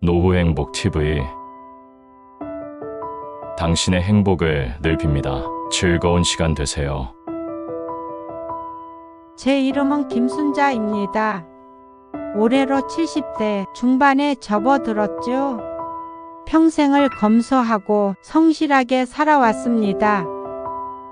노후행복 TV. 당신의 행복을 늘 빕니다. 즐거운 시간 되세요. 제 이름은 김순자입니다. 올해로 70대 중반에 접어들었죠. 평생을 검소하고 성실하게 살아왔습니다.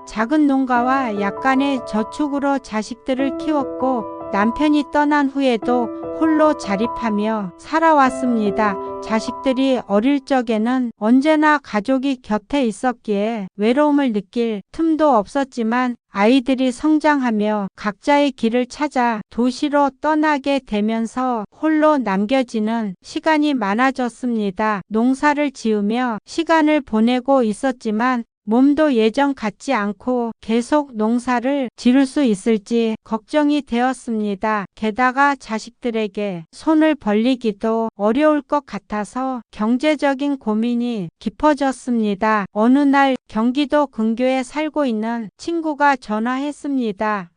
작은 농가와 약간의 저축으로 자식들을 키웠고 남편이 떠난 후에도 홀로 자립하며 살아왔습니다. 자식들이 어릴 적에는 언제나 가족이 곁에 있었기에 외로움을 느낄 틈도 없었지만 아이들이 성장하며 각자의 길을 찾아 도시로 떠나게 되면서 홀로 남겨지는 시간이 많아졌습니다. 농사를 지으며 시간을 보내고 있었지만 몸도 예전 같지 않고 계속 농사를 지을 수 있을지 걱정이 되었습니다. 게다가 자식들에게 손을 벌리기도 어려울 것 같아서 경제적인 고민이 깊어졌습니다. 어느 날 경기도 근교에 살고 있는 친구가 전화했습니다.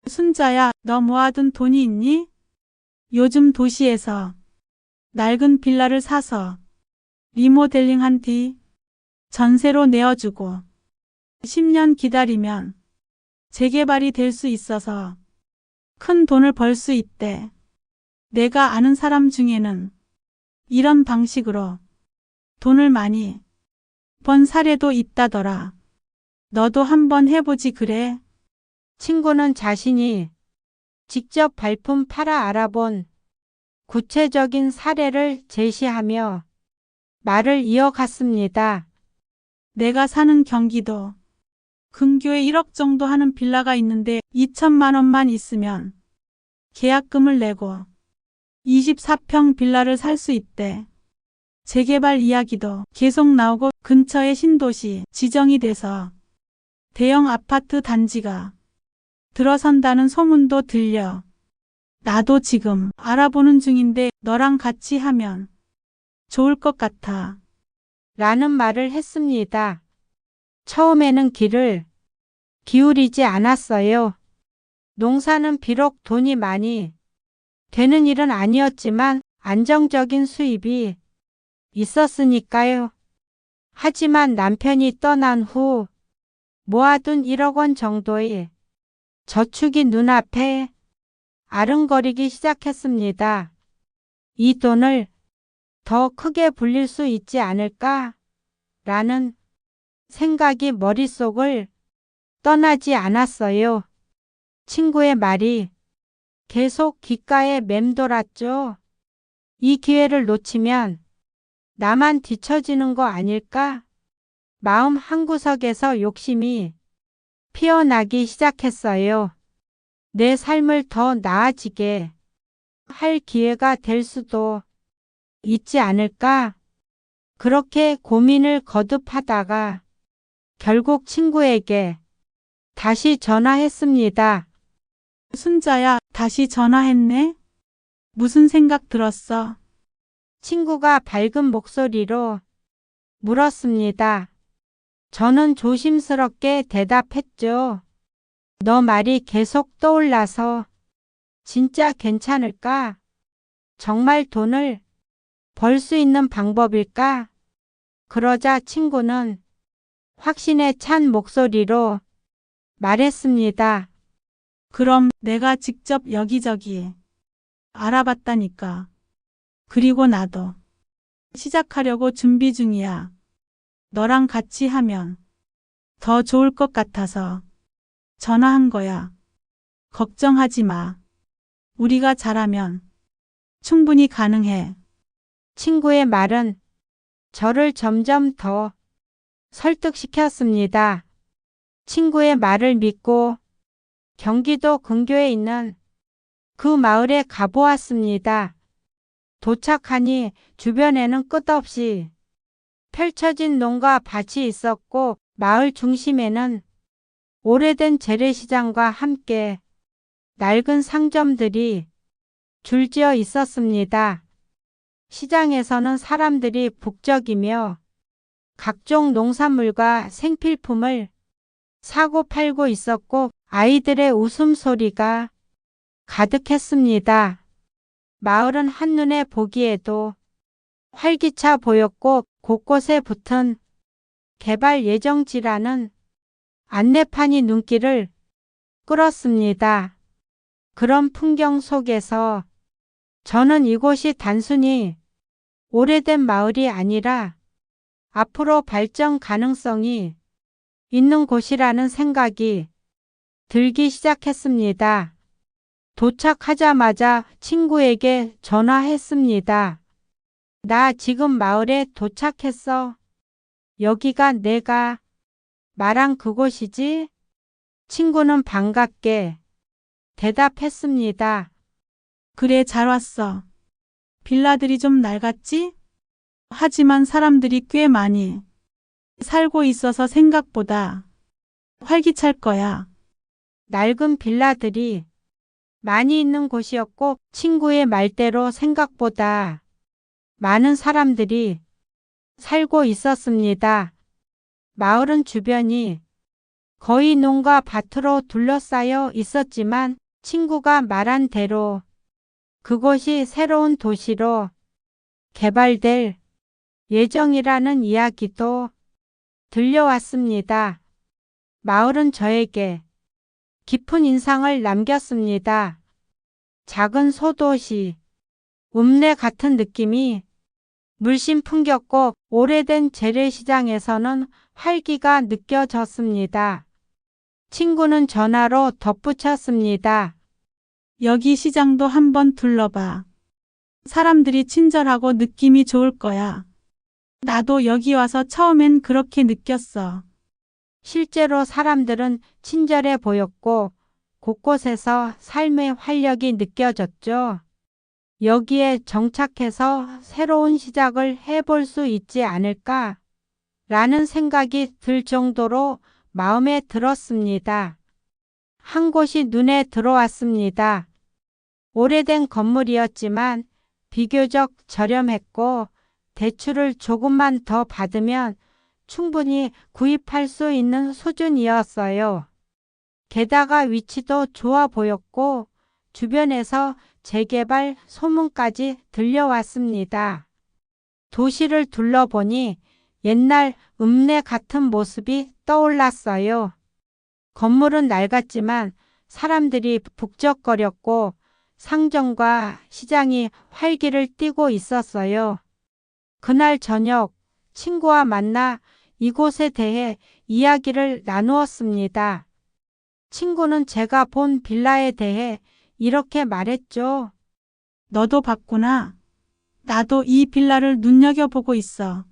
순자야, 너 모아둔 돈이 있니? 요즘 도시에서 낡은 빌라를 사서 리모델링한 뒤 전세로 내어주고 10년 기다리면 재개발이 될 수 있어서 큰 돈을 벌 수 있대. 내가 아는 사람 중에는 이런 방식으로 돈을 많이 번 사례도 있다더라. 너도 한번 해보지 그래? 친구는 자신이 직접 발품 팔아 알아본 구체적인 사례를 제시하며 말을 이어갔습니다. 내가 사는 경기도 근교에 1억 정도 하는 빌라가 있는데 2천만 원만 있으면 계약금을 내고 24평 빌라를 살 수 있대. 재개발 이야기도 계속 나오고 근처에 신도시 지정이 돼서 대형 아파트 단지가 들어선다는 소문도 들려. 나도 지금 알아보는 중인데 너랑 같이 하면 좋을 것 같아. 라는 말을 했습니다. 처음에는 귀를 기울이지 않았어요. 농사는 비록 돈이 많이 되는 일은 아니었지만 안정적인 수입이 있었으니까요. 하지만 남편이 떠난 후 모아둔 1억 원 정도의 저축이 눈앞에 아른거리기 시작했습니다. 이 돈을 더 크게 불릴 수 있지 않을까? 라는 생각이 머릿속을 떠나지 않았어요. 친구의 말이 계속 귓가에 맴돌았죠. 이 기회를 놓치면 나만 뒤처지는 거 아닐까? 마음 한구석에서 욕심이 피어나기 시작했어요. 내 삶을 더 나아지게 할 기회가 될 수도 있지 않을까? 그렇게 고민을 거듭하다가 결국 친구에게 다시 전화했습니다. 순자야, 다시 전화했네? 무슨 생각 들었어? 친구가 밝은 목소리로 물었습니다. 저는 조심스럽게 대답했죠. 너 말이 계속 떠올라서 진짜 괜찮을까? 정말 돈을 벌 수 있는 방법일까? 그러자 친구는 확신에 찬 목소리로 말했습니다. 그럼 내가 직접 여기저기 알아봤다니까. 그리고 나도 시작하려고 준비 중이야. 너랑 같이 하면 더 좋을 것 같아서 전화한 거야. 걱정하지 마. 우리가 잘하면 충분히 가능해. 친구의 말은 저를 점점 더 설득시켰습니다. 친구의 말을 믿고 경기도 근교에 있는 그 마을에 가보았습니다. 도착하니 주변에는 끝없이 펼쳐진 농가 밭이 있었고 마을 중심에는 오래된 재래시장과 함께 낡은 상점들이 줄지어 있었습니다. 시장에서는 사람들이 북적이며 각종 농산물과 생필품을 사고 팔고 있었고 아이들의 웃음소리가 가득했습니다. 마을은 한눈에 보기에도 활기차 보였고 곳곳에 붙은 개발 예정지라는 안내판이 눈길을 끌었습니다. 그런 풍경 속에서 저는 이곳이 단순히 오래된 마을이 아니라 앞으로 발전 가능성이 있는 곳이라는 생각이 들기 시작했습니다. 도착하자마자 친구에게 전화했습니다. 나 지금 마을에 도착했어. 여기가 내가 말한 그곳이지? 친구는 반갑게 대답했습니다. 그래, 잘 왔어. 빌라들이 좀 낡았지? 하지만 사람들이 꽤 많이 살고 있어서 생각보다 활기찰 거야. 낡은 빌라들이 많이 있는 곳이었고 친구의 말대로 생각보다 많은 사람들이 살고 있었습니다. 마을은 주변이 거의 농가 밭으로 둘러싸여 있었지만 친구가 말한 대로 그곳이 새로운 도시로 개발될 예정이라는 이야기도 들려왔습니다. 마을은 저에게 깊은 인상을 남겼습니다. 작은 소도시, 읍내 같은 느낌이 물씬 풍겼고 오래된 재래시장에서는 활기가 느껴졌습니다. 친구는 전화로 덧붙였습니다. 여기 시장도 한번 둘러봐. 사람들이 친절하고 느낌이 좋을 거야. 나도 여기 와서 처음엔 그렇게 느꼈어. 실제로 사람들은 친절해 보였고 곳곳에서 삶의 활력이 느껴졌죠. 여기에 정착해서 새로운 시작을 해볼 수 있지 않을까? 라는 생각이 들 정도로 마음에 들었습니다. 한 곳이 눈에 들어왔습니다. 오래된 건물이었지만 비교적 저렴했고 대출을 조금만 더 받으면 충분히 구입할 수 있는 수준이었어요. 게다가 위치도 좋아 보였고 주변에서 재개발 소문까지 들려왔습니다. 도시를 둘러보니 옛날 읍내 같은 모습이 떠올랐어요. 건물은 낡았지만 사람들이 북적거렸고 상점과 시장이 활기를 띠고 있었어요. 그날 저녁 친구와 만나 이곳에 대해 이야기를 나누었습니다. 친구는 제가 본 빌라에 대해 이렇게 말했죠. 너도 봤구나. 나도 이 빌라를 눈여겨보고 있어.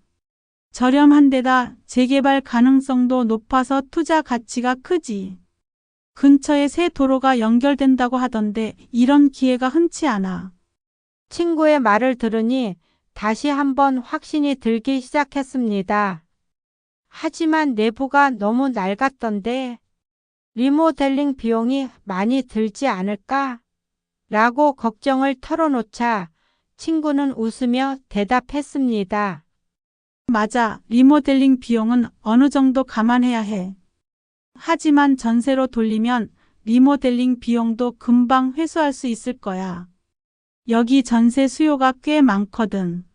저렴한 데다 재개발 가능성도 높아서 투자 가치가 크지. 근처에 새 도로가 연결된다고 하던데 이런 기회가 흔치 않아. 친구의 말을 들으니 다시 한번 확신이 들기 시작했습니다. 하지만 내부가 너무 낡았던데 리모델링 비용이 많이 들지 않을까? 라고 걱정을 털어놓자 친구는 웃으며 대답했습니다. 맞아. 리모델링 비용은 어느 정도 감안해야 해. 하지만 전세로 돌리면 리모델링 비용도 금방 회수할 수 있을 거야. 여기 전세 수요가 꽤 많거든.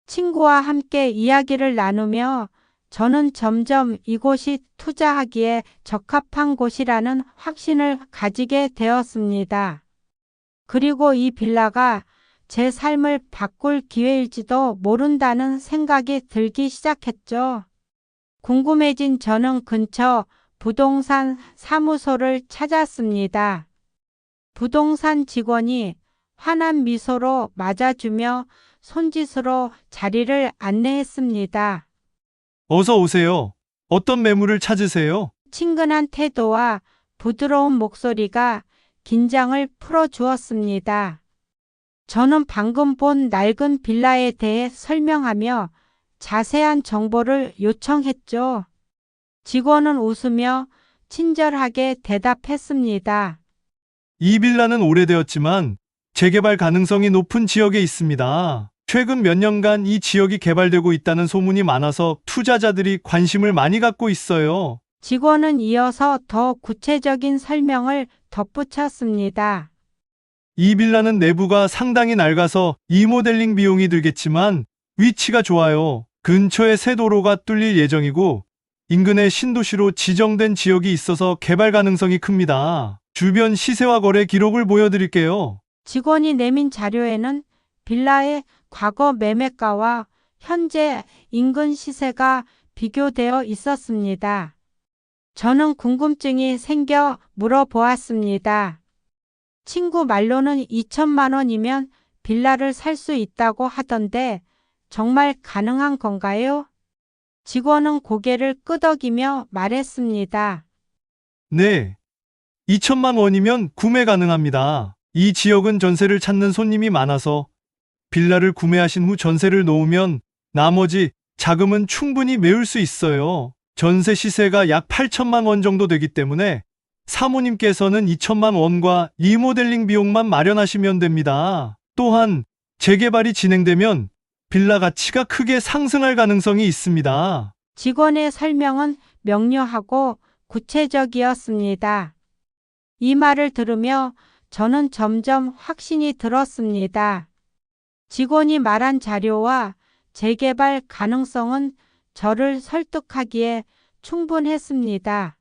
친구와 함께 이야기를 나누며 저는 점점 이곳이 투자하기에 적합한 곳이라는 확신을 가지게 되었습니다. 그리고 이 빌라가 제 삶을 바꿀 기회일지도 모른다는 생각이 들기 시작했죠. 궁금해진 저는 근처 부동산 사무소를 찾았습니다. 부동산 직원이 환한 미소로 맞아주며 손짓으로 자리를 안내했습니다. 어서 오세요. 어떤 매물을 찾으세요? 친근한 태도와 부드러운 목소리가 긴장을 풀어주었습니다. 저는 방금 본 낡은 빌라에 대해 설명하며 자세한 정보를 요청했죠. 직원은 웃으며 친절하게 대답했습니다. 이 빌라는 오래되었지만 재개발 가능성이 높은 지역에 있습니다. 최근 몇 년간 이 지역이 개발되고 있다는 소문이 많아서 투자자들이 관심을 많이 갖고 있어요. 직원은 이어서 더 구체적인 설명을 덧붙였습니다. 이 빌라는 내부가 상당히 낡아서 리모델링 비용이 들겠지만 위치가 좋아요. 근처에 새 도로가 뚫릴 예정이고 인근에 신도시로 지정된 지역이 있어서 개발 가능성이 큽니다. 주변 시세와 거래 기록을 보여드릴게요. 직원이 내민 자료에는 빌라의 과거 매매가와 현재 인근 시세가 비교되어 있었습니다. 저는 궁금증이 생겨 물어보았습니다. 친구 말로는 2천만 원이면 빌라를 살 수 있다고 하던데 정말 가능한 건가요? 직원은 고개를 끄덕이며 말했습니다. 네. 2천만 원이면 구매 가능합니다. 이 지역은 전세를 찾는 손님이 많아서 빌라를 구매하신 후 전세를 놓으면 나머지 자금은 충분히 메울 수 있어요. 전세 시세가 약 8천만 원 정도 되기 때문에 사모님께서는 2천만 원과 리모델링 비용만 마련하시면 됩니다. 또한 재개발이 진행되면 빌라 가치가 크게 상승할 가능성이 있습니다. 직원의 설명은 명료하고 구체적이었습니다. 이 말을 들으며 저는 점점 확신이 들었습니다. 직원이 말한 자료와 재개발 가능성은 저를 설득하기에 충분했습니다.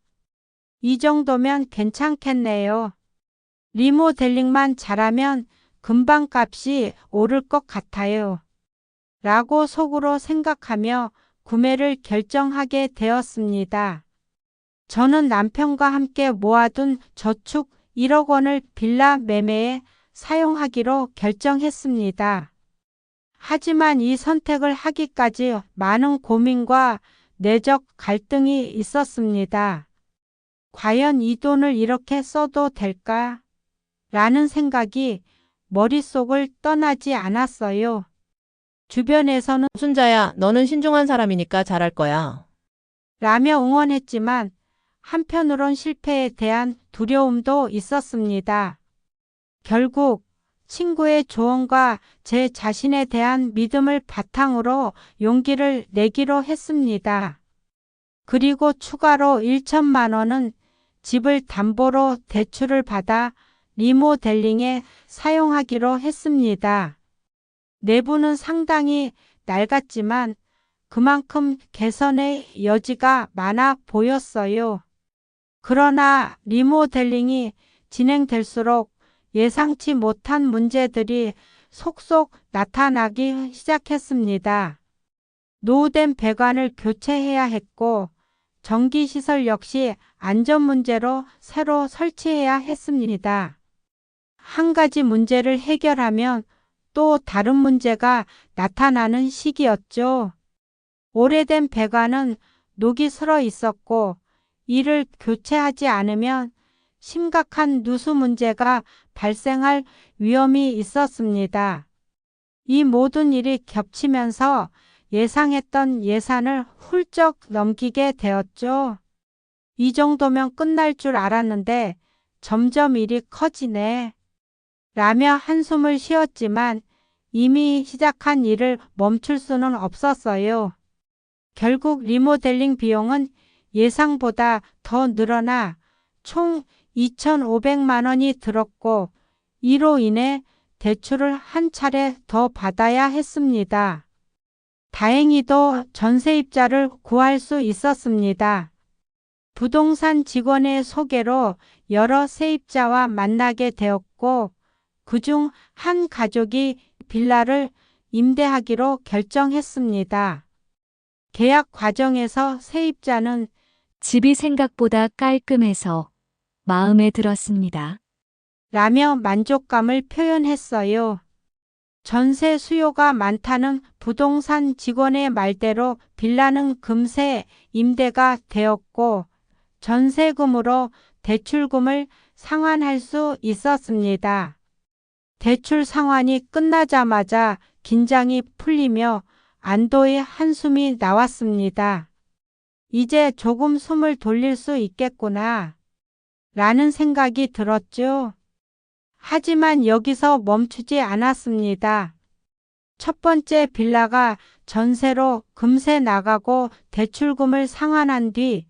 이 정도면 괜찮겠네요. 리모델링만 잘하면 금방 값이 오를 것 같아요. 라고 속으로 생각하며 구매를 결정하게 되었습니다. 저는 남편과 함께 모아둔 저축 1억 원을 빌라 매매에 사용하기로 결정했습니다. 하지만 이 선택을 하기까지 많은 고민과 내적 갈등이 있었습니다. 과연 이 돈을 이렇게 써도 될까? 라는 생각이 머릿속을 떠나지 않았어요. 주변에서는 순자야, 너는 신중한 사람이니까 잘할 거야. 라며 응원했지만 한편으론 실패에 대한 두려움도 있었습니다. 결국 친구의 조언과 제 자신에 대한 믿음을 바탕으로 용기를 내기로 했습니다. 그리고 추가로 1천만 원은 집을 담보로 대출을 받아 리모델링에 사용하기로 했습니다. 내부는 상당히 낡았지만 그만큼 개선의 여지가 많아 보였어요. 그러나 리모델링이 진행될수록 예상치 못한 문제들이 속속 나타나기 시작했습니다. 노후된 배관을 교체해야 했고 전기시설 역시 안전 문제로 새로 설치해야 했습니다. 한 가지 문제를 해결하면 또 다른 문제가 나타나는 시기였죠. 오래된 배관은 녹이 슬어 있었고 이를 교체하지 않으면 심각한 누수 문제가 발생할 위험이 있었습니다. 이 모든 일이 겹치면서 예상했던 예산을 훌쩍 넘기게 되었죠. 이 정도면 끝날 줄 알았는데 점점 일이 커지네. 라며 한숨을 쉬었지만 이미 시작한 일을 멈출 수는 없었어요. 결국 리모델링 비용은 예상보다 더 늘어나 총 2,500만 원이 들었고 이로 인해 대출을 한 차례 더 받아야 했습니다. 다행히도 전세입자를 구할 수 있었습니다. 부동산 직원의 소개로 여러 세입자와 만나게 되었고 그중 한 가족이 빌라를 임대하기로 결정했습니다. 계약 과정에서 세입자는 집이 생각보다 깔끔해서 마음에 들었습니다. 라며 만족감을 표현했어요. 전세 수요가 많다는 부동산 직원의 말대로 빌라는 금세 임대가 되었고 전세금으로 대출금을 상환할 수 있었습니다. 대출 상환이 끝나자마자 긴장이 풀리며 안도의 한숨이 나왔습니다. 이제 조금 숨을 돌릴 수 있겠구나 라는 생각이 들었죠. 하지만 여기서 멈추지 않았습니다. 첫 번째 빌라가 전세로 금세 나가고 대출금을 상환한 뒤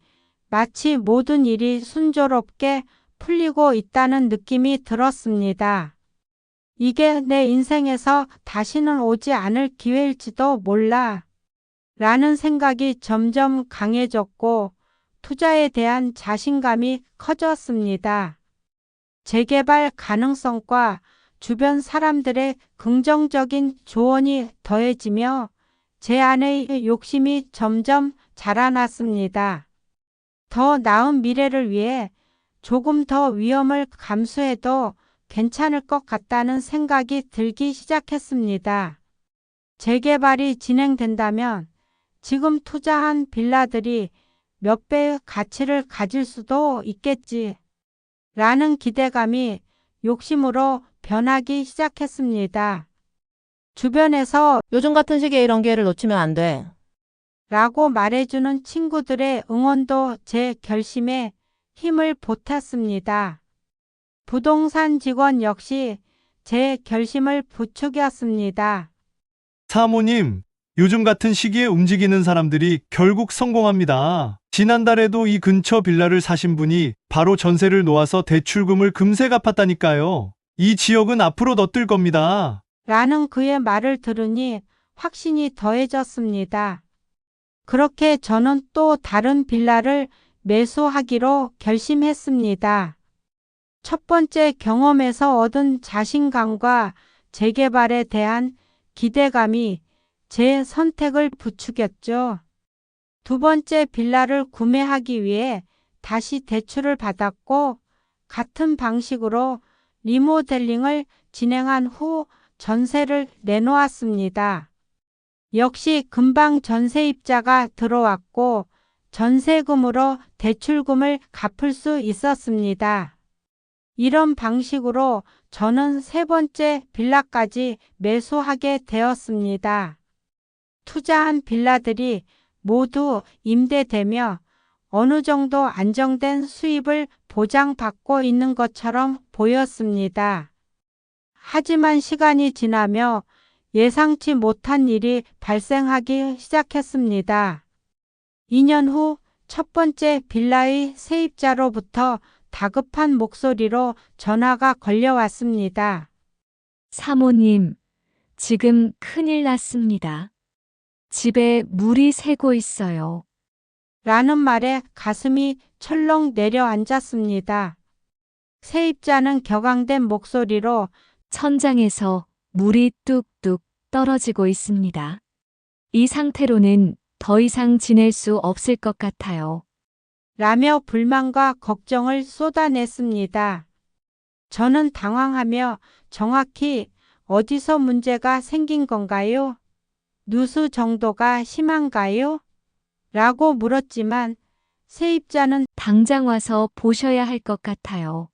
마치 모든 일이 순조롭게 풀리고 있다는 느낌이 들었습니다. 이게 내 인생에서 다시는 오지 않을 기회일지도 몰라. 라는 생각이 점점 강해졌고 투자에 대한 자신감이 커졌습니다. 재개발 가능성과 주변 사람들의 긍정적인 조언이 더해지며 제 안의 욕심이 점점 자라났습니다. 더 나은 미래를 위해 조금 더 위험을 감수해도 괜찮을 것 같다는 생각이 들기 시작했습니다. 재개발이 진행된다면 지금 투자한 빌라들이 몇 배의 가치를 가질 수도 있겠지. 라는 기대감이 욕심으로 변하기 시작했습니다. 주변에서 요즘 같은 시기에 이런 기회를 놓치면 안 돼. 라고 말해주는 친구들의 응원도 제 결심에 힘을 보탰습니다. 부동산 직원 역시 제 결심을 부추겼습니다. 사모님, 요즘 같은 시기에 움직이는 사람들이 결국 성공합니다. 지난달에도 이 근처 빌라를 사신 분이 바로 전세를 놓아서 대출금을 금세 갚았다니까요. 이 지역은 앞으로 더 뜰 겁니다. 라는 그의 말을 들으니 확신이 더해졌습니다. 그렇게 저는 또 다른 빌라를 매수하기로 결심했습니다. 첫 번째 경험에서 얻은 자신감과 재개발에 대한 기대감이 제 선택을 부추겼죠. 두 번째 빌라를 구매하기 위해 다시 대출을 받았고 같은 방식으로 리모델링을 진행한 후 전세를 내놓았습니다. 역시 금방 전세입자가 들어왔고 전세금으로 대출금을 갚을 수 있었습니다. 이런 방식으로 저는 세 번째 빌라까지 매수하게 되었습니다. 투자한 빌라들이 모두 임대되며 어느 정도 안정된 수입을 보장받고 있는 것처럼 보였습니다. 하지만 시간이 지나며 예상치 못한 일이 발생하기 시작했습니다. 2년 후 첫 번째 빌라의 세입자로부터 다급한 목소리로 전화가 걸려왔습니다. 사모님, 지금 큰일 났습니다. 집에 물이 새고 있어요. 라는 말에 가슴이 철렁 내려앉았습니다. 세입자는 격앙된 목소리로 천장에서 물이 뚝뚝 떨어지고 있습니다. 이 상태로는 더 이상 지낼 수 없을 것 같아요. 라며 불만과 걱정을 쏟아냈습니다. 저는 당황하며 정확히 어디서 문제가 생긴 건가요? 누수 정도가 심한가요? 라고 물었지만 세입자는 당장 와서 보셔야 할 것 같아요.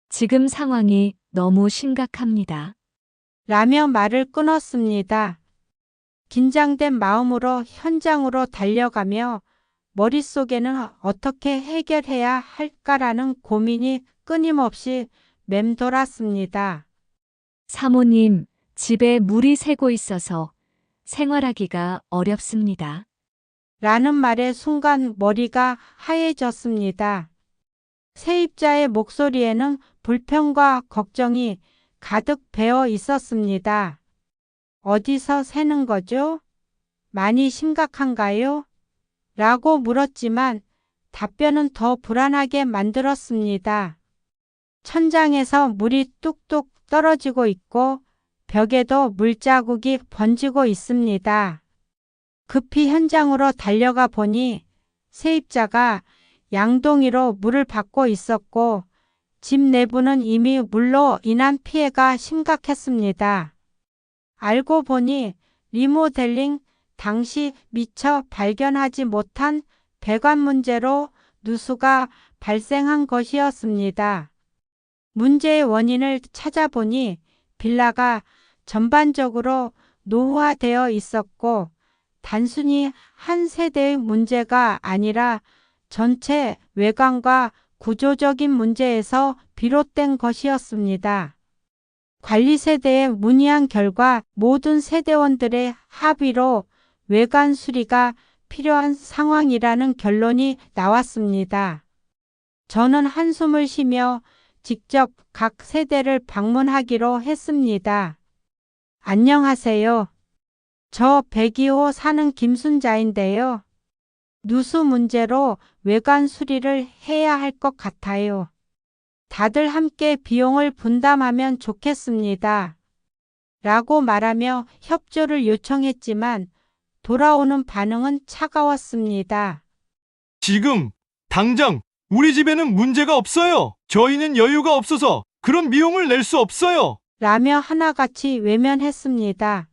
지금 상황이 너무 심각합니다. 라며 말을 끊었습니다. 긴장된 마음으로 현장으로 달려가며 머릿속에는 어떻게 해결해야 할까라는 고민이 끊임없이 맴돌았습니다. 사모님, 집에 물이 새고 있어서 생활하기가 어렵습니다. 라는 말에 순간 머리가 하얘졌습니다. 세입자의 목소리에는 불평과 걱정이 가득 배어 있었습니다. 어디서 새는 거죠? 많이 심각한가요? 라고 물었지만 답변은 더 불안하게 만들었습니다. 천장에서 물이 뚝뚝 떨어지고 있고 벽에도 물자국이 번지고 있습니다. 급히 현장으로 달려가 보니 세입자가 양동이로 물을 받고 있었고 집 내부는 이미 물로 인한 피해가 심각했습니다. 알고 보니 리모델링 당시 미처 발견하지 못한 배관 문제로 누수가 발생한 것이었습니다. 문제의 원인을 찾아보니 빌라가 전반적으로 노후화되어 있었고 단순히 한 세대의 문제가 아니라 전체 외관과 구조적인 문제에서 비롯된 것이었습니다. 관리 세대에 문의한 결과 모든 세대원들의 합의로 외관 수리가 필요한 상황이라는 결론이 나왔습니다. 저는 한숨을 쉬며 직접 각 세대를 방문하기로 했습니다. 안녕하세요. 저 102호 사는 김순자인데요. 누수 문제로 외관 수리를 해야 할 것 같아요. 다들 함께 비용을 분담하면 좋겠습니다. 라고 말하며 협조를 요청했지만 돌아오는 반응은 차가웠습니다. 지금 당장 우리 집에는 문제가 없어요. 저희는 여유가 없어서 그런 비용을 낼 수 없어요. 라며 하나같이 외면했습니다.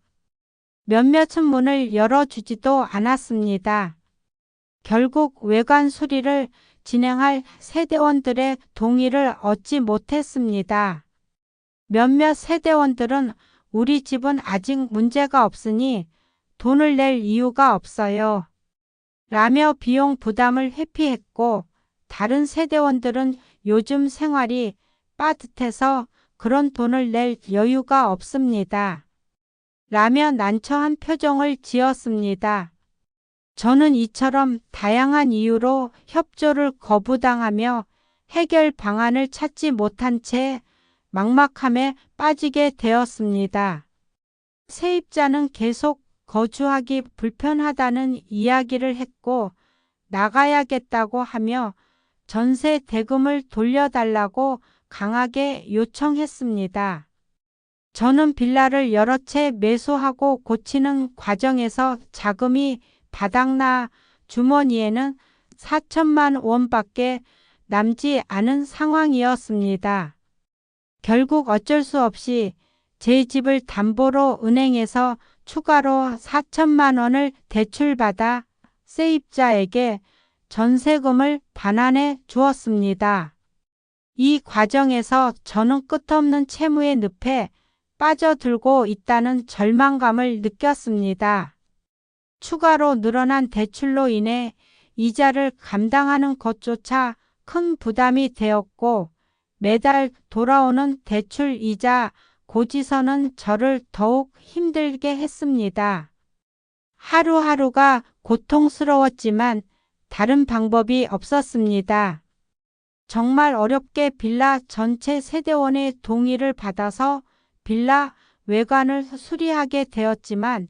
몇몇은 문을 열어주지도 않았습니다. 결국 외관 수리를 진행할 세대원들의 동의를 얻지 못했습니다. 몇몇 세대원들은 우리 집은 아직 문제가 없으니 돈을 낼 이유가 없어요. 라며 비용 부담을 회피했고, 다른 세대원들은 요즘 생활이 빠듯해서 그런 돈을 낼 여유가 없습니다. 라며 난처한 표정을 지었습니다. 저는 이처럼 다양한 이유로 협조를 거부당하며 해결 방안을 찾지 못한 채 막막함에 빠지게 되었습니다. 세입자는 계속 거주하기 불편하다는 이야기를 했고 나가야겠다고 하며 전세 대금을 돌려달라고 강하게 요청했습니다. 저는 빌라를 여러 채 매수하고 고치는 과정에서 자금이 바닥나 주머니에는 4천만 원밖에 남지 않은 상황이었습니다. 결국 어쩔 수 없이 제 집을 담보로 은행에서 추가로 4천만 원을 대출받아 세입자에게 전세금을 반환해 주었습니다. 이 과정에서 저는 끝없는 채무의 늪에 빠져들고 있다는 절망감을 느꼈습니다. 추가로 늘어난 대출로 인해 이자를 감당하는 것조차 큰 부담이 되었고 매달 돌아오는 대출 이자 고지서는 저를 더욱 힘들게 했습니다. 하루하루가 고통스러웠지만 다른 방법이 없었습니다. 정말 어렵게 빌라 전체 세대원의 동의를 받아서 빌라 외관을 수리하게 되었지만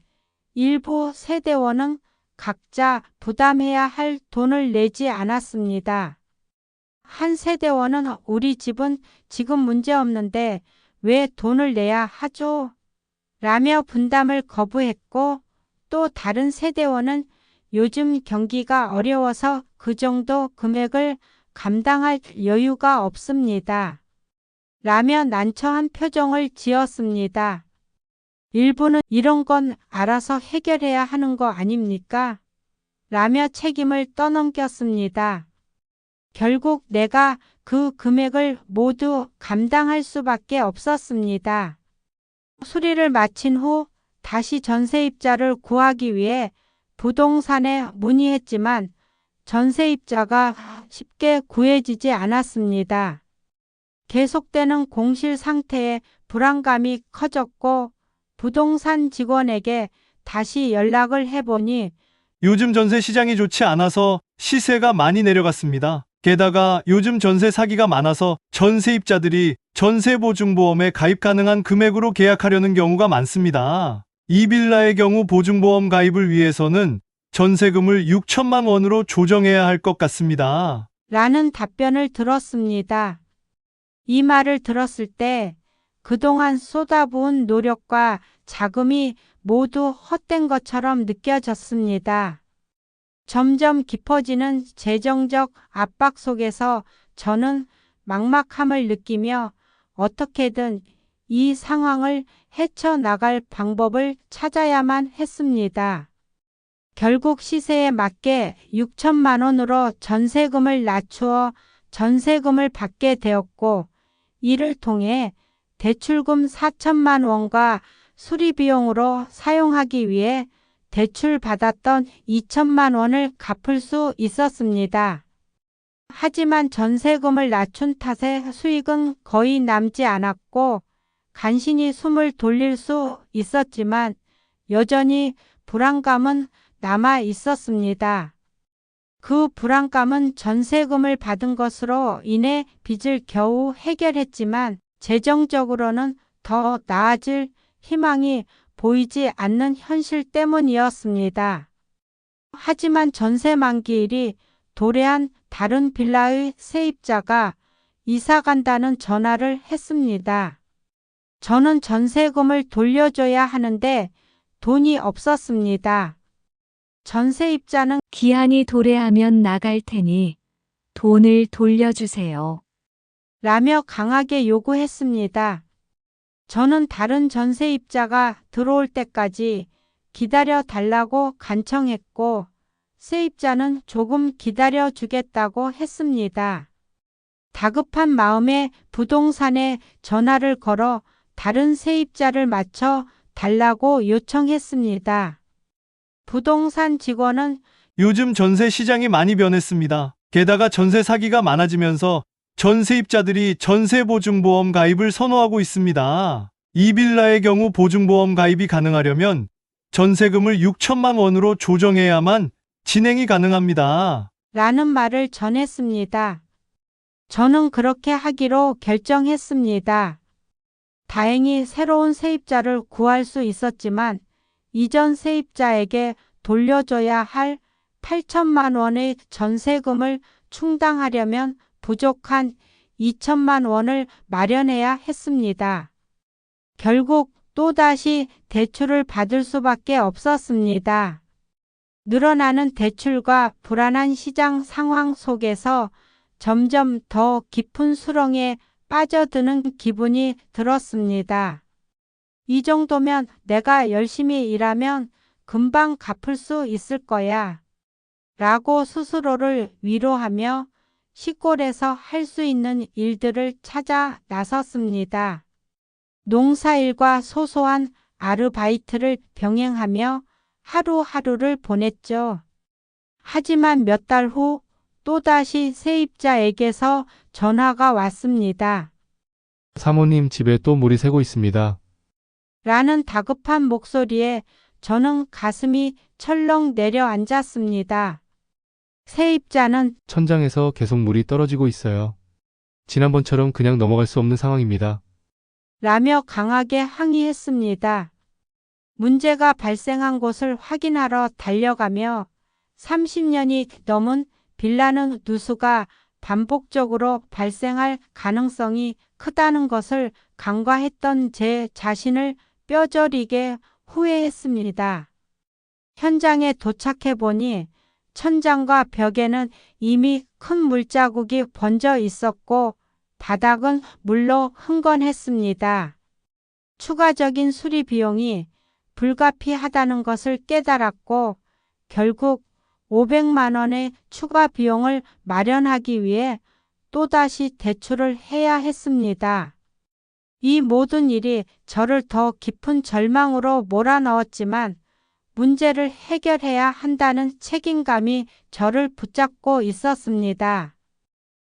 일부 세대원은 각자 부담해야 할 돈을 내지 않았습니다. 한 세대원은 우리 집은 지금 문제 없는데 왜 돈을 내야 하죠? 라며 분담을 거부했고 또 다른 세대원은 요즘 경기가 어려워서 그 정도 금액을 감당할 여유가 없습니다. 라며 난처한 표정을 지었습니다. 일부는 이런 건 알아서 해결해야 하는 거 아닙니까? 라며 책임을 떠넘겼습니다. 결국 내가 그 금액을 모두 감당할 수밖에 없었습니다. 수리를 마친 후 다시 전세입자를 구하기 위해 부동산에 문의했지만 전세입자가 쉽게 구해지지 않았습니다. 계속되는 공실 상태에 불안감이 커졌고 부동산 직원에게 다시 연락을 해보니 요즘 전세 시장이 좋지 않아서 시세가 많이 내려갔습니다. 게다가 요즘 전세 사기가 많아서 전세입자들이 전세보증보험에 가입 가능한 금액으로 계약하려는 경우가 많습니다. 이 빌라의 경우 보증보험 가입을 위해서는 전세금을 6천만 원으로 조정해야 할 것 같습니다. 라는 답변을 들었습니다. 이 말을 들었을 때 그동안 쏟아부은 노력과 자금이 모두 헛된 것처럼 느껴졌습니다. 점점 깊어지는 재정적 압박 속에서 저는 막막함을 느끼며 어떻게든 이 상황을 헤쳐나갈 방법을 찾아야만 했습니다. 결국 시세에 맞게 6천만 원으로 전세금을 낮추어 전세금을 받게 되었고 이를 통해 대출금 4천만 원과 수리비용으로 사용하기 위해 대출받았던 2천만 원을 갚을 수 있었습니다. 하지만 전세금을 낮춘 탓에 수익은 거의 남지 않았고 간신히 숨을 돌릴 수 있었지만 여전히 불안감은 남아 있었습니다. 그 불안감은 전세금을 받은 것으로 인해 빚을 겨우 해결했지만 재정적으로는 더 나아질 희망이 보이지 않는 현실 때문이었습니다. 하지만 전세 만기일이 도래한 다른 빌라의 세입자가 이사 간다는 전화를 했습니다. 저는 전세금을 돌려줘야 하는데 돈이 없었습니다. 전세입자는 기한이 도래하면 나갈 테니 돈을 돌려주세요. 라며 강하게 요구했습니다. 저는 다른 전세입자가 들어올 때까지 기다려 달라고 간청했고 세입자는 조금 기다려 주겠다고 했습니다. 다급한 마음에 부동산에 전화를 걸어 다른 세입자를 맞춰 달라고 요청했습니다. 부동산 직원은 요즘 전세 시장이 많이 변했습니다. 게다가 전세 사기가 많아지면서 전세입자들이 전세보증보험 가입을 선호하고 있습니다. 이 빌라의 경우 보증보험 가입이 가능하려면 전세금을 6천만 원으로 조정해야만 진행이 가능합니다. 라는 말을 전했습니다. 저는 그렇게 하기로 결정했습니다. 다행히 새로운 세입자를 구할 수 있었지만 이전 세입자에게 돌려줘야 할 8천만 원의 전세금을 충당하려면 부족한 2천만 원을 마련해야 했습니다. 결국 또다시 대출을 받을 수밖에 없었습니다. 늘어나는 대출과 불안한 시장 상황 속에서 점점 더 깊은 수렁에 빠져드는 기분이 들었습니다. 이 정도면 내가 열심히 일하면 금방 갚을 수 있을 거야. 라고 스스로를 위로하며 시골에서 할 수 있는 일들을 찾아 나섰습니다. 농사일과 소소한 아르바이트를 병행하며 하루하루를 보냈죠. 하지만 몇 달 후 또다시 세입자에게서 전화가 왔습니다. 사모님 집에 또 물이 새고 있습니다. 라는 다급한 목소리에 저는 가슴이 철렁 내려앉았습니다. 세입자는 천장에서 계속 물이 떨어지고 있어요. 지난번처럼 그냥 넘어갈 수 없는 상황입니다. 라며 강하게 항의했습니다. 문제가 발생한 곳을 확인하러 달려가며 30년이 넘은 빌라는 누수가 반복적으로 발생할 가능성이 크다는 것을 간과했던 제 자신을 뼈저리게 후회했습니다. 현장에 도착해 보니 천장과 벽에는 이미 큰 물자국이 번져 있었고 바닥은 물로 흥건했습니다. 추가적인 수리 비용이 불가피하다는 것을 깨달았고 결국 500만 원의 추가 비용을 마련하기 위해 또다시 대출을 해야 했습니다. 이 모든 일이 저를 더 깊은 절망으로 몰아넣었지만 문제를 해결해야 한다는 책임감이 저를 붙잡고 있었습니다.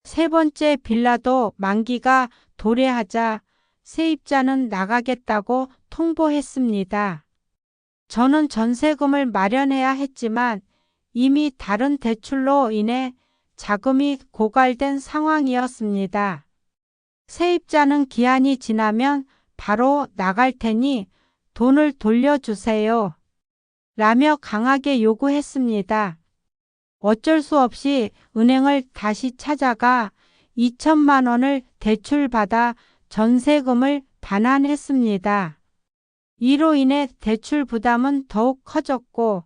세 번째 빌라도 만기가 도래하자 세입자는 나가겠다고 통보했습니다. 저는 전세금을 마련해야 했지만 이미 다른 대출로 인해 자금이 고갈된 상황이었습니다. 세입자는 기한이 지나면 바로 나갈 테니 돈을 돌려주세요. 라며 강하게 요구했습니다. 어쩔 수 없이 은행을 다시 찾아가 2천만 원을 대출받아 전세금을 반환했습니다. 이로 인해 대출 부담은 더욱 커졌고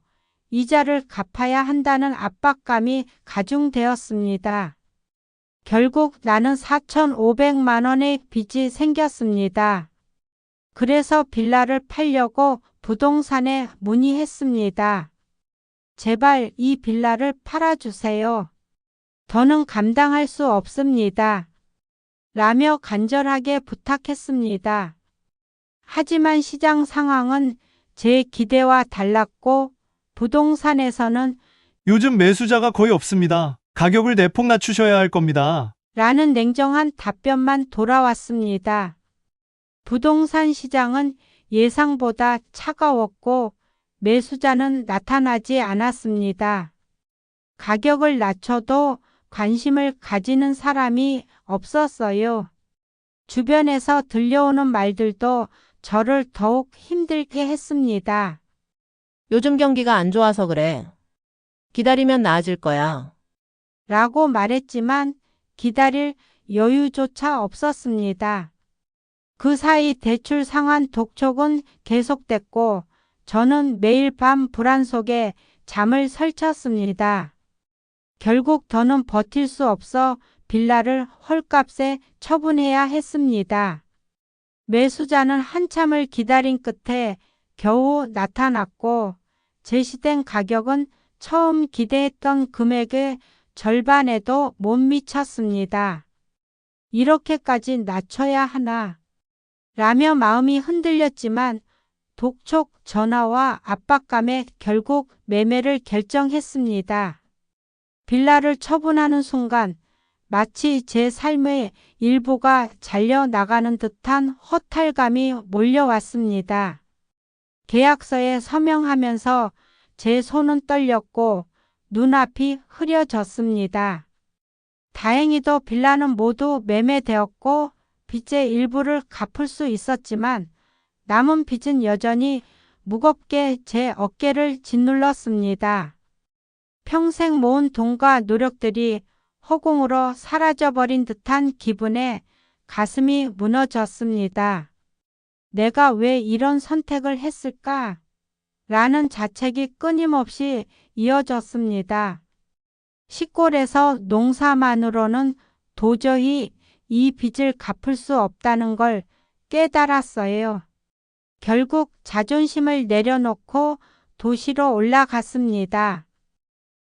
이자를 갚아야 한다는 압박감이 가중되었습니다. 결국 나는 4,500만 원의 빚이 생겼습니다. 그래서 빌라를 팔려고 부동산에 문의했습니다. 제발 이 빌라를 팔아주세요. 더는 감당할 수 없습니다. 라며 간절하게 부탁했습니다. 하지만 시장 상황은 제 기대와 달랐고 부동산에서는 요즘 매수자가 거의 없습니다. 가격을 대폭 낮추셔야 할 겁니다. 라는 냉정한 답변만 돌아왔습니다. 부동산 시장은 예상보다 차가웠고 매수자는 나타나지 않았습니다. 가격을 낮춰도 관심을 가지는 사람이 없었어요. 주변에서 들려오는 말들도 저를 더욱 힘들게 했습니다. 요즘 경기가 안 좋아서 그래. 기다리면 나아질 거야. 라고 말했지만 기다릴 여유조차 없었습니다. 그 사이 대출 상한 독촉은 계속됐고 저는 매일 밤 불안 속에 잠을 설쳤습니다. 결국 더는 버틸 수 없어 빌라를 헐값에 처분해야 했습니다. 매수자는 한참을 기다린 끝에 겨우 나타났고 제시된 가격은 처음 기대했던 금액의 절반에도 못 미쳤습니다. 이렇게까지 낮춰야 하나? 라며 마음이 흔들렸지만 독촉 전화와 압박감에 결국 매매를 결정했습니다. 빌라를 처분하는 순간 마치 제 삶의 일부가 잘려나가는 듯한 허탈감이 몰려왔습니다. 계약서에 서명하면서 제 손은 떨렸고 눈앞이 흐려졌습니다. 다행히도 빌라는 모두 매매되었고 빚의 일부를 갚을 수 있었지만 남은 빚은 여전히 무겁게 제 어깨를 짓눌렀습니다. 평생 모은 돈과 노력들이 허공으로 사라져버린 듯한 기분에 가슴이 무너졌습니다. 내가 왜 이런 선택을 했을까? 라는 자책이 끊임없이 이어졌습니다. 시골에서 농사만으로는 도저히 이 빚을 갚을 수 없다는 걸 깨달았어요. 결국 자존심을 내려놓고 도시로 올라갔습니다.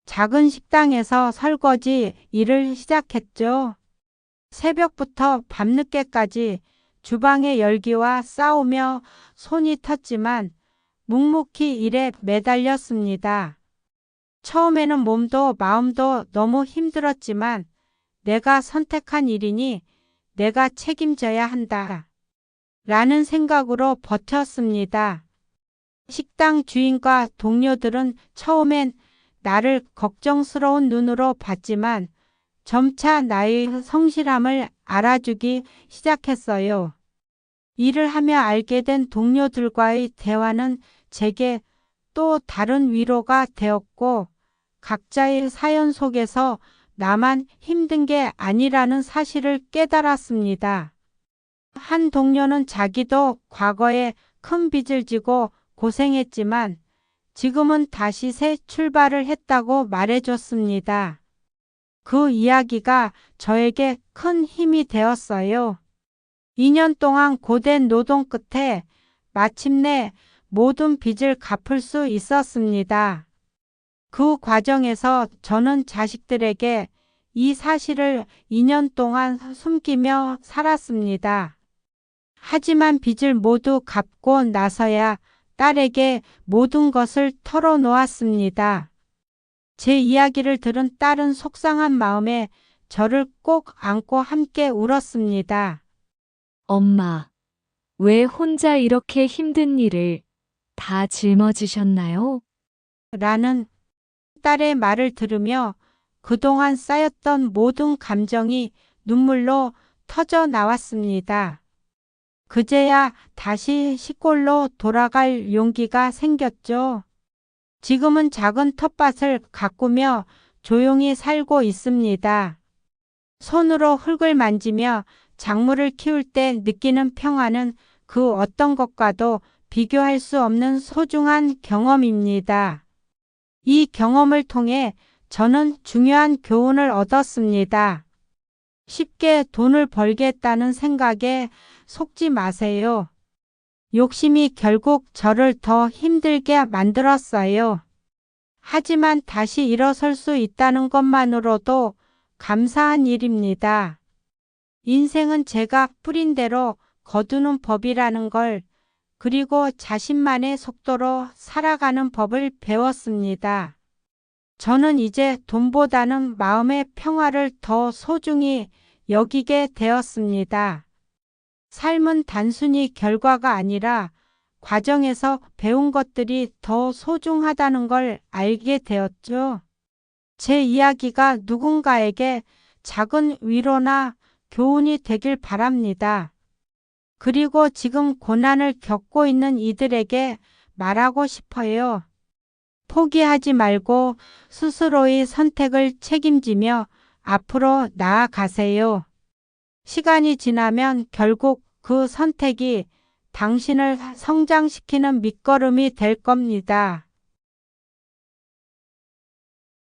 작은 식당에서 설거지 일을 시작했죠. 새벽부터 밤늦게까지 주방의 열기와 싸우며 손이 텄지만 묵묵히 일에 매달렸습니다. 처음에는 몸도 마음도 너무 힘들었지만 내가 선택한 일이니 내가 책임져야 한다. 라는 생각으로 버텼습니다. 식당 주인과 동료들은 처음엔 나를 걱정스러운 눈으로 봤지만 점차 나의 성실함을 알아주기 시작했어요. 일을 하며 알게 된 동료들과의 대화는 제게 또 다른 위로가 되었고 각자의 사연 속에서 나만 힘든 게 아니라는 사실을 깨달았습니다. 한 동료는 자기도 과거에 큰 빚을 지고 고생했지만 지금은 다시 새 출발을 했다고 말해줬습니다. 그 이야기가 저에게 큰 힘이 되었어요. 2년 동안 고된 노동 끝에 마침내 모든 빚을 갚을 수 있었습니다. 그 과정에서 저는 자식들에게 이 사실을 2년 동안 숨기며 살았습니다. 하지만 빚을 모두 갚고 나서야 딸에게 모든 것을 털어놓았습니다. 제 이야기를 들은 딸은 속상한 마음에 저를 꼭 안고 함께 울었습니다. 엄마, 왜 혼자 이렇게 힘든 일을 다 짊어지셨나요? 라는 딸의 말을 들으며 그동안 쌓였던 모든 감정이 눈물로 터져 나왔습니다. 그제야 다시 시골로 돌아갈 용기가 생겼죠. 지금은 작은 텃밭을 가꾸며 조용히 살고 있습니다. 손으로 흙을 만지며 작물을 키울 때 느끼는 평화는 그 어떤 것과도 비교할 수 없는 소중한 경험입니다. 이 경험을 통해 저는 중요한 교훈을 얻었습니다. 쉽게 돈을 벌겠다는 생각에 속지 마세요. 욕심이 결국 저를 더 힘들게 만들었어요. 하지만 다시 일어설 수 있다는 것만으로도 감사한 일입니다. 인생은 제가 뿌린 대로 거두는 법이라는 걸, 그리고 자신만의 속도로 살아가는 법을 배웠습니다. 저는 이제 돈보다는 마음의 평화를 더 소중히 여기게 되었습니다. 삶은 단순히 결과가 아니라 과정에서 배운 것들이 더 소중하다는 걸 알게 되었죠. 제 이야기가 누군가에게 작은 위로나 교훈이 되길 바랍니다. 그리고 지금 고난을 겪고 있는 이들에게 말하고 싶어요. 포기하지 말고 스스로의 선택을 책임지며 앞으로 나아가세요. 시간이 지나면 결국 그 선택이 당신을 성장시키는 밑거름이 될 겁니다.